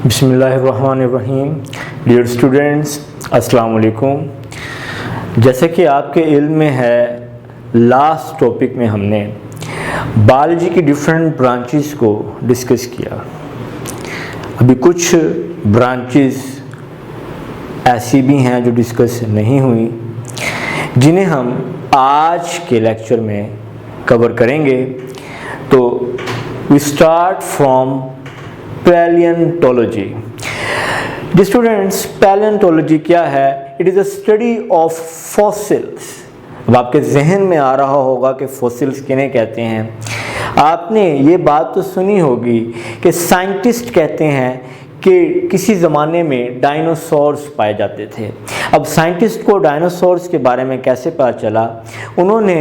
बिस्मिल्लाहिर्रहमानिर्रहीम। Dear students, अस्सलाम वालेकुम। जैसे कि आपके इल्म में है, लास्ट टॉपिक में हमने बायोलॉजी की डिफरेंट ब्रांचेस को डिस्कस किया। अभी कुछ ब्रांचेस ऐसी भी हैं जो डिस्कस नहीं हुई, जिन्हें हम आज के लेक्चर में कवर करेंगे। तो वी स्टार्ट फ्रॉम पैलियोंटोलॉजी। स्टूडेंट्स, पैलियोंटोलॉजी क्या है? It is a study of fossils. अब आपके जहन में आ रहा होगा कि फॉसिल्स किन्हें कहते हैं। आपने ये बात तो सुनी होगी कि साइंटिस्ट कहते हैं कि किसी ज़माने में डायनासोर्स पाए जाते थे। अब साइंटिस्ट को डायनासोर्स के बारे में कैसे पता चला? उन्होंने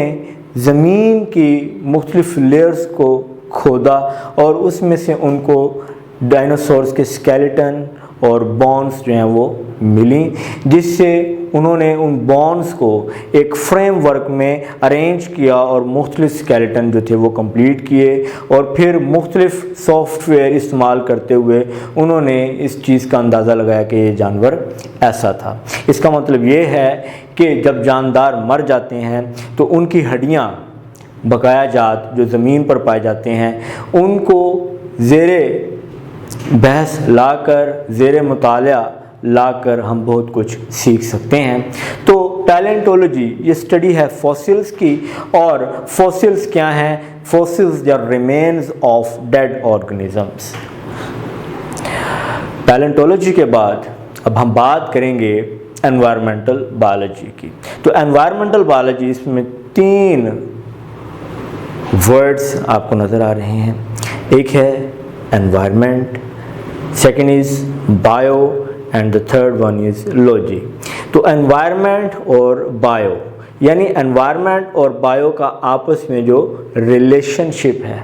ज़मीन की मुख्तलिफ लेयर्स को खोदा और उसमें से उनको डायनासोर्स के स्केलेटन और बोन्स जो हैं वो मिली, जिससे उन्होंने उन बोन्स को एक फ्रेमवर्क में अरेंज किया और मुख्तलिफ स्केलेटन जो थे वो कंप्लीट किए, और फिर मुख्तलिफ सॉफ्टवेयर इस्तेमाल करते हुए उन्होंने इस चीज़ का अंदाज़ा लगाया कि ये जानवर ऐसा था। इसका मतलब ये है कि जब जानदार मर जाते हैं तो उनकी हड्डियाँ बकाया जात जो ज़मीन पर पाए जाते हैं उनको ज़ेरे बहस लाकर, ज़ेरे मुतालिया लाकर हम बहुत कुछ सीख सकते हैं। तो पैलियोंटोलॉजी ये स्टडी है फॉसिल्स की। और फॉसिल्स क्या हैं? Fossils are remains of dead organisms. Palaeontology के बाद अब हम बात करेंगे एनवायरमेंटल बायोलॉजी की। तो एनवायरमेंटल बायोलॉजी, इसमें 3 वर्ड्स आपको नज़र आ रहे हैं। एक है environment, second is bio and the third one is logy. तो एनवायरनमेंट और बायो, यानी एनवायरनमेंट और बायो का आपस में जो रिलेशनशिप है,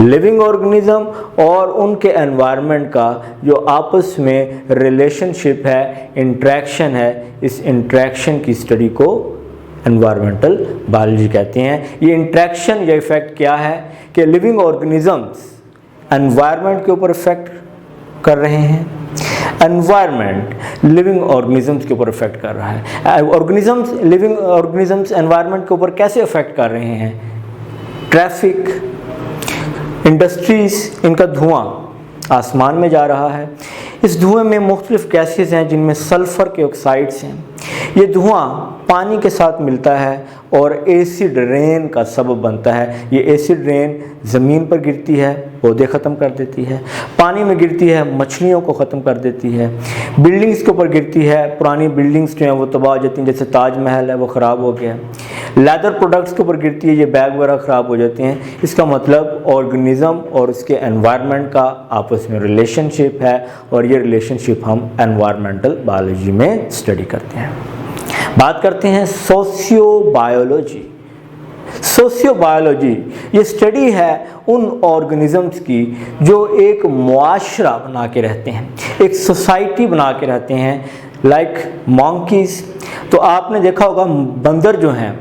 लिविंग ऑर्गेनिज्म और उनके एनवायरनमेंट का जो आपस में रिलेशनशिप है, इंट्रैक्शन है, इस इंट्रैक्शन की स्टडी को एनवायरमेंटल बायोलॉजी कहते हैं। ये इंट्रैक्शन या इफ़ेक्ट क्या है कि लिविंग ऑर्गेनिजम्स एनवायरनमेंट के ऊपर इफ़ेक्ट कर रहे हैं, एनवायरनमेंट लिविंग ऑर्गेनिजम्स के ऊपर इफ़ेक्ट कर रहा है। ऑर्गेनिजम्स, लिविंग ऑर्गेनिजम्स एनवायरनमेंट के ऊपर कैसे इफ़ेक्ट कर रहे हैं? ट्रैफिक, इंडस्ट्रीज़, इनका धुआं आसमान में जा रहा है। इस धुएं में मुख्तलिफ गैसेस हैं जिनमें सल्फ़र के ऑक्साइड्स हैं। ये धुआं पानी के साथ मिलता है और एसिड रेन का सबब बनता है। ये एसिड रेन ज़मीन पर गिरती है, पौधे ख़त्म कर देती है। पानी में गिरती है, मछलियों को ख़त्म कर देती है। बिल्डिंग्स के ऊपर गिरती है, पुरानी बिल्डिंग्स जो हैं वो तबाह हो जाती हैं, जैसे ताजमहल है वो ख़राब हो गया। लेदर प्रोडक्ट्स के ऊपर गिरती है, ये बैग वगैरह ख़राब हो जाते हैं। इसका मतलब ऑर्गेनिज़म और उसके एनवायरनमेंट का आपस में रिलेशनशिप है, और ये रिलेशनशिप हम एनवायरमेंटल बायोलॉजी में स्टडी करते हैं। बात करते हैं सोशियोबायोलॉजी। सोशियोबायोलॉजी ये स्टडी है उन ऑर्गेनिजम्स की जो एक मुआशरा बना के रहते हैं, एक सोसाइटी बना के रहते हैं, लाइक मंकीज़। तो आपने देखा होगा बंदर जो हैं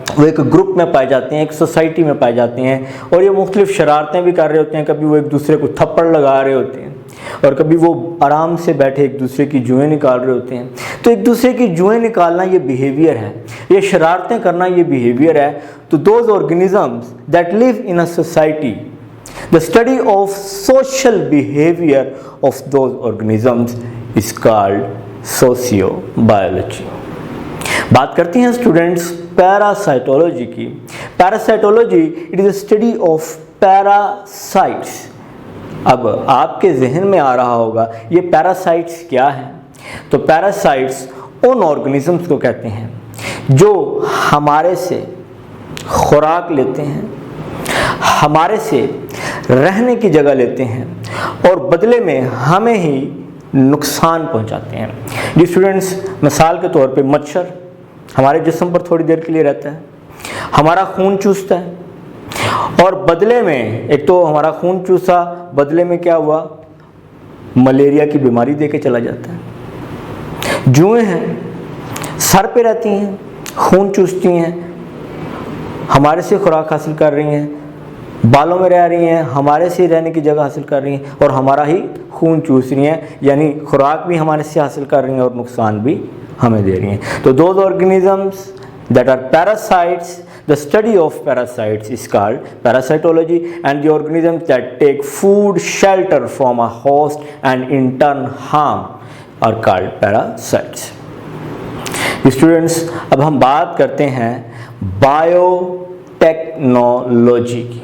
वो एक ग्रुप में पाए जाते हैं, एक सोसाइटी में पाए जाते हैं, और ये मुख्तलिफ शरारतें भी कर रहे होते हैं। कभी वो एक दूसरे को थप्पड़ लगा रहे होते हैं और कभी वो आराम से बैठे एक दूसरे की जुएँ निकाल रहे होते हैं। तो एक दूसरे की जुएँ निकालना ये बिहेवियर है, ये शरारतें करना ये बिहेवियर है। तो those organisms that live in a society, the study of social behaviour of those organisms is called sociobiology. बात करते हैं स्टूडेंट्स पैरासाइटोलॉजी की। Parasitology it is a study of parasites. अब आपके जहन में आ रहा होगा ये पैरासाइट्स क्या हैं? तो पैरासाइट्स उन ऑर्गेनिजम्स को कहते हैं जो हमारे से खुराक लेते हैं, हमारे से रहने की जगह लेते हैं और बदले में हमें ही नुकसान पहुंचाते हैं। जी स्टूडेंट्स, मिसाल के तौर पे मच्छर हमारे जिस्म पर थोड़ी देर के लिए रहता है, हमारा खून चूसता है, और बदले में एक तो हमारा खून चूसा, बदले में क्या हुआ? मलेरिया की बीमारी दे के चला जाता है। जुएं हैं, सर पे रहती हैं, खून चूसती हैं, हमारे से खुराक हासिल कर रही हैं, बालों में रह रही हैं, हमारे से रहने की जगह हासिल कर रही हैं और हमारा ही खून चूस रही हैं, यानी खुराक भी हमारे से हासिल कर रही हैं और नुकसान भी हमें दे रही हैं। तो those organisms that are parasites, the study of parasites is called parasitology, and the organisms that take food, shelter from a host and in turn harm are called parasites. Students, अब हम बात करते हैं बायोटेक्नोलॉजी की।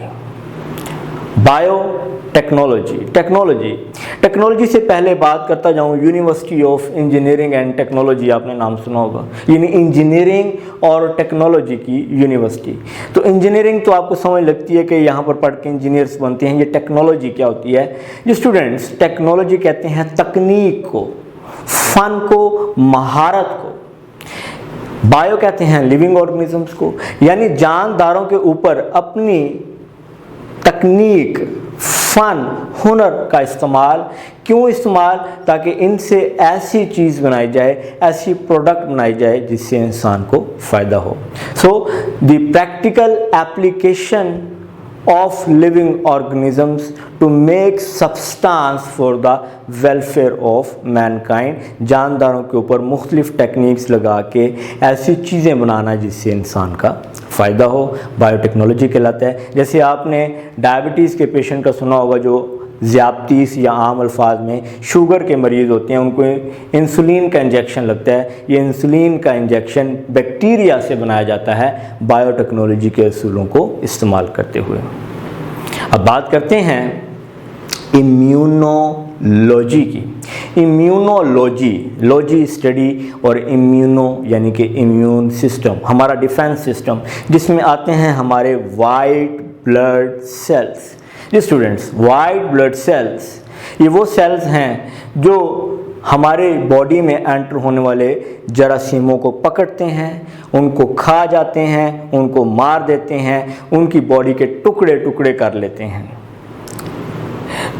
Technology से पहले बात करता जाऊं, university of engineering and technology, आपने नाम सुना होगा, यानी इंजीनियरिंग और टेक्नोलॉजी की यूनिवर्सिटी। तो इंजीनियरिंग तो आपको समझ लगती है कि यहाँ पर पढ़ के इंजीनियर्स बनते हैं। ये टेक्नोलॉजी क्या होती है? ये स्टूडेंट्स, टेक्नोलॉजी कहते हैं तकनीक को, फन को, महारत को। बायो कहते हैं लिविंग ऑर्गेनिजम्स को, यानी जानदारों के ऊपर अपनी तकनीक, फन, हुनर का इस्तेमाल। क्यों इस्तेमाल? ताकि इनसे ऐसी चीज़ बनाई जाए, ऐसी प्रोडक्ट बनाई जाए जिससे इंसान को फ़ायदा हो। So the practical application of living organisms to make substance for the welfare of mankind, जानदारों के ऊपर मुख्तलिफ टेक्निक्स लगा के ऐसी चीज़ें बनाना जिससे इंसान का फ़ायदा हो, बायोटेक्नोलॉजी कहलाता है। जैसे आपने डायबिटीज़ के पेशेंट का सुना होगा, जो ज़्यादतीस या आम अल्फाज में शुगर के मरीज़ होते हैं, उनको इंसुलिन का इंजेक्शन लगता है। ये इंसुलिन का इंजेक्शन बैक्टीरिया से बनाया जाता है बायोटेक्नोलॉजी के असूलों को इस्तेमाल करते हुए। अब बात करते हैं इम्यूनोलॉजी की। लॉजी स्टडी और इम्यूनो यानी कि इम्यून सिस्टम, हमारा डिफेंस सिस्टम, जिसमें आते हैं हमारे वाइट ब्लड सेल्स। जी स्टूडेंट्स, वाइट ब्लड सेल्स ये वो सेल्स हैं जो हमारे बॉडी में एंटर होने वाले जरासीमों को पकड़ते हैं, उनको खा जाते हैं, उनको मार देते हैं, उनकी बॉडी के टुकड़े टुकड़े कर लेते हैं।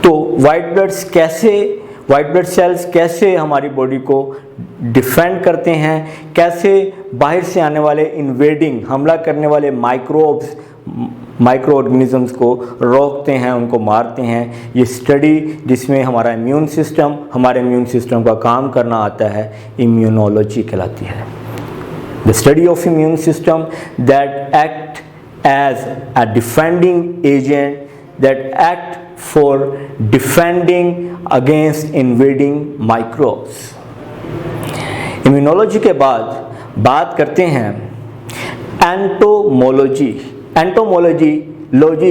तो वाइट ब्लड सेल्स कैसे हमारी बॉडी को डिफेंड करते हैं, कैसे बाहर से आने वाले इन्वेडिंग, हमला करने वाले माइक्रो ऑर्गेनिजम्स को रोकते हैं, उनको मारते हैं। ये स्टडी जिसमें हमारे इम्यून सिस्टम का काम करना आता है, इम्यूनोलॉजी कहलाती है। The study of immune system that act as a defending agent, that act for defending against invading microbes. Immunology के बाद बात करते हैं एंटोमोलॉजी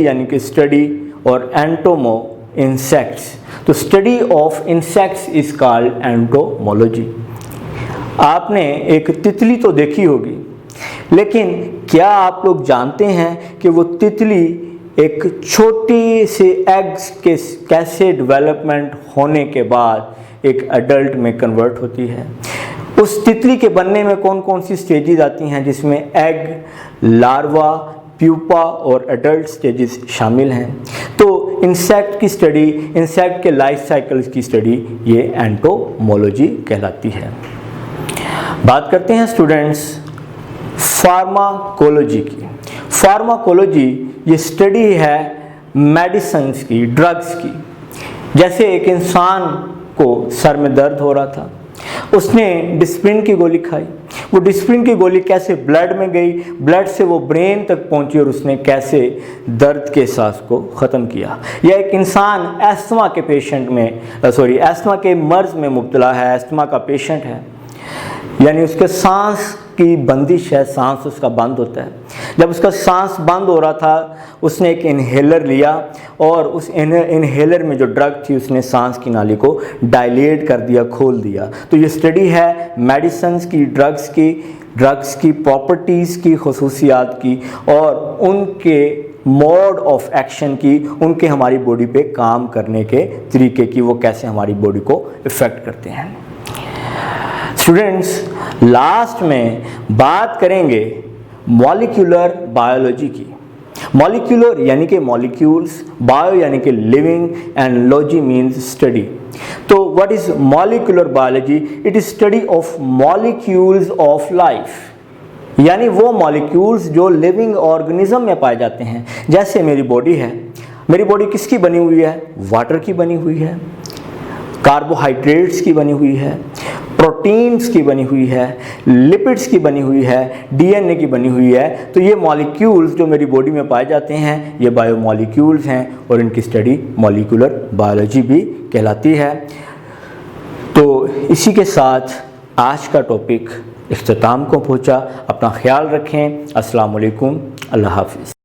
यानी कि स्टडी, और एंटोमो इंसेक्ट्स। तो study of insects is called entomology. आपने एक तितली तो देखी होगी, लेकिन क्या आप लोग जानते हैं कि वो तितली एक छोटी से एग्स के कैसे डेवलपमेंट होने के बाद एक एडल्ट में कन्वर्ट होती है? उस तितली के बनने में कौन कौन सी स्टेजेस आती हैं, जिसमें एग, लार्वा, प्यूपा और एडल्ट स्टेजेस शामिल हैं। तो इंसेक्ट की स्टडी, इंसेक्ट के लाइफ साइकिल्स की स्टडी, ये एंटोमोलॉजी कहलाती है। बात करते हैं स्टूडेंट्स फार्माकोलॉजी की। फार्माकोलॉजी ये स्टडी है मेडिसिन्स की, ड्रग्स की। जैसे एक इंसान को सर में दर्द हो रहा था, उसने डिस्प्रिन की गोली खाई, वो डिस्प्रिन की गोली कैसे ब्लड में गई, ब्लड से वो ब्रेन तक पहुंची और उसने कैसे दर्द के एहसास को ख़त्म किया। या एक इंसान एस्थमा के मर्ज में मुब्तला है, एस्थमा का पेशेंट है, यानी उसके सांस की बंदिश है, सांस उसका बंद होता है। जब उसका सांस बंद हो रहा था, उसने एक इन्हेलर लिया और उस इन्हेलर में जो ड्रग थी उसने सांस की नाली को डायलेट कर दिया, खोल दिया। तो ये स्टडी है मेडिसिन्स की, ड्रग्स की प्रॉपर्टीज़ की, खसूसियात की और उनके मोड ऑफ एक्शन की, उनके हमारी बॉडी पे काम करने के तरीके की, वो कैसे हमारी बॉडी को इफ़ेक्ट करते हैं। स्टूडेंट्स, लास्ट में बात करेंगे मॉलिक्यूलर बायोलॉजी की। मॉलिक्यूलर यानी कि मॉलिक्यूल्स, बायो यानी कि living, and logy means study. तो what is molecular biology? It is study of molecules of life, यानी वो मॉलिक्यूल्स जो लिविंग ऑर्गेनिज्म में पाए जाते हैं। जैसे मेरी बॉडी है, मेरी बॉडी किसकी बनी हुई है? वाटर की बनी हुई है। कार्बोहाइड्रेट्स की बनी हुई है, प्रोटीन्स की बनी हुई है, लिपिड्स की बनी हुई है, डीएनए की बनी हुई है। तो ये मॉलिक्यूल्स जो मेरी बॉडी में पाए जाते हैं ये बायोमॉलिक्यूल्स हैं और इनकी स्टडी मॉलिक्यूलर बायोलॉजी भी कहलाती है। तो इसी के साथ आज का टॉपिक इख्तिताम को पहुंचा। अपना ख्याल रखें। अस्सलाम वालेकुम, अल्लाह हाफ़िज़।